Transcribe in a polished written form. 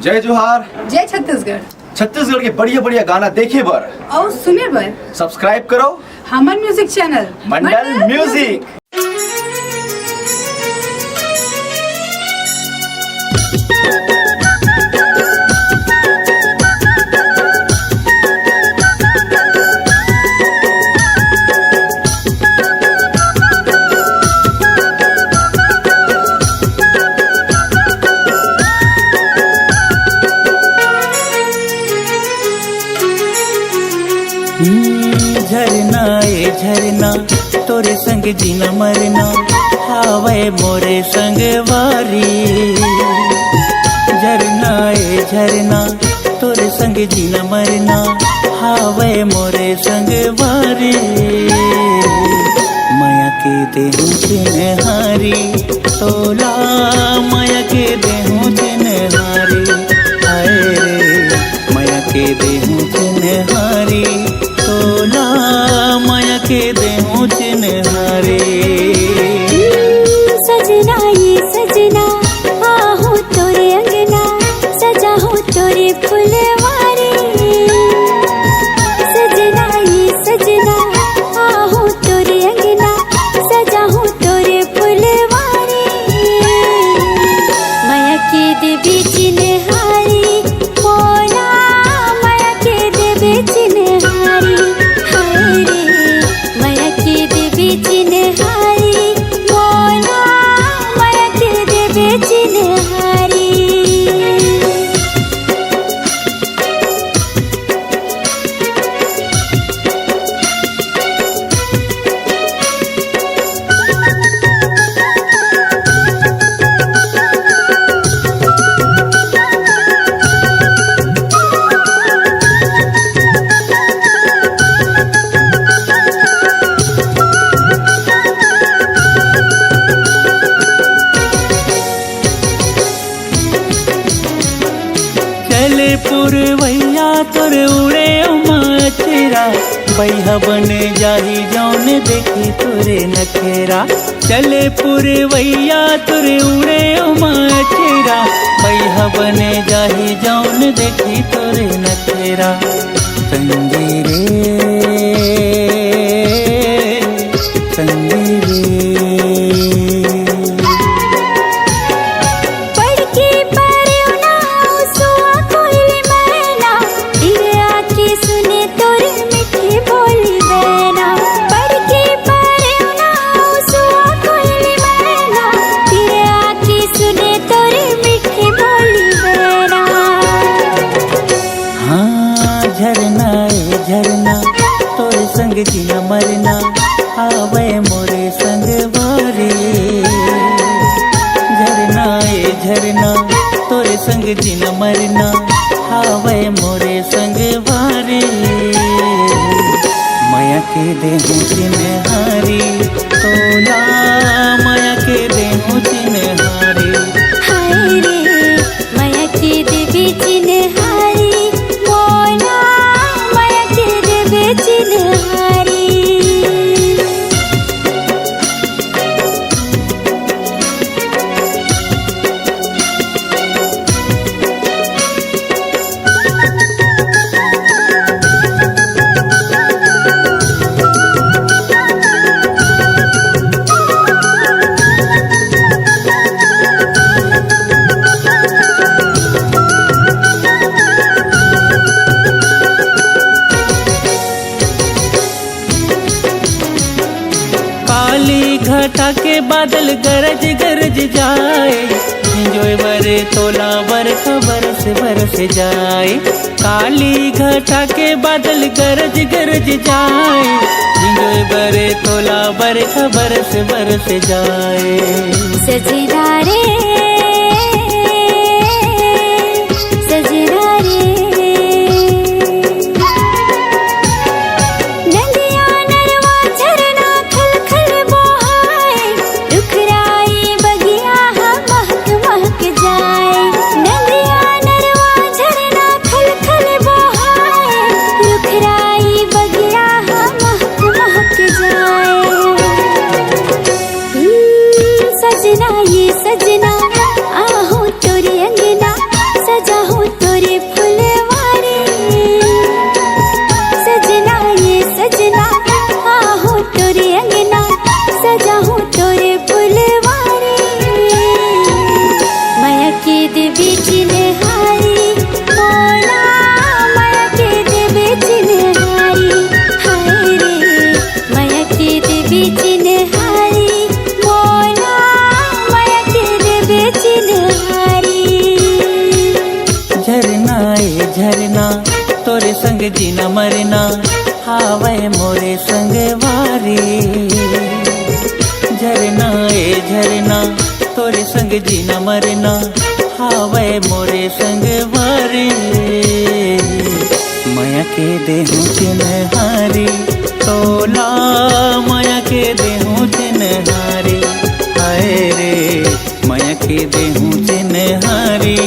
जय जोहार। जय छत्तीसगढ़। छत्तीसगढ़ के बढ़िया बढ़िया गाना देखे बर और सुने बर सब्सक्राइब करो हमन म्यूजिक चैनल मंडल म्यूजिक। झरना ए झरना तोरे संग जीना मरना हावे मोरे संग वारी। झरना ए झरना तोरे संग जीना मरना हावे मोरे संग वारी। माया के देहूं चिन्हारी तोला माया के देहूं चिन्हारी। हाय रे माया के देहूं चिन्हारी तोला माया के देहूं चिन्हारी। सजना ये सजना आहू तोरे अंगना सजा हो तोरे फुलवारी। सजना ये सजना आहू तोरे अंगना सजा हो तोरे फुलवारी। माया के देवी चिन्हारी मोला माया के देवी चिन्हारी। हाय रे माया के देवी चिन्हारी मोला माया के देवी चिन्हारी। चले पुरवैया तोर उड़े मचेरा बैहा बने जाही जौन देखी तोरे नखेरा। चले पुरवैया तोर उड़े मचेरा बैहा बने जाही जौन देखी तोरे नखेरा। संगी रे संगी रे झरना तोरे संग जीना मरना आवे मोरे संग वारी। झरना ए झरना तोरे संग जीना मरना आवे मोरे संग वारी। माया के देहूं चिन्हारी तोला माया के देहूं चिन्हारी। हाय रे माया के देवी चिन्हारी मोला माया के देवी चिन्हारी। काली घटा के बादल गरज गरज जाए जोए बरे तोला बरखा बरस जाए। काली घटा के बादल गरज गरज जाए जोए बरे तोला बरखा बरस जाए। सजना रे सजना रे नदिया नरवा झरना खल खल बहाए दुखराई बगिया महक महक जाए। नदिया नरवा झरना खल खल बहाए दुखराई बगिया महक महक जाए। सजना ये सजना संग जीना मरना हावे मोरे संग वारी। झरना ए झरना तोरे संग जीना मरना हावे मोरे संग वारी। माया के देहूं चिन्हारी तोला माया के देहूं चिन्हारी। हाय रे माया के देहूं चिन्हारी।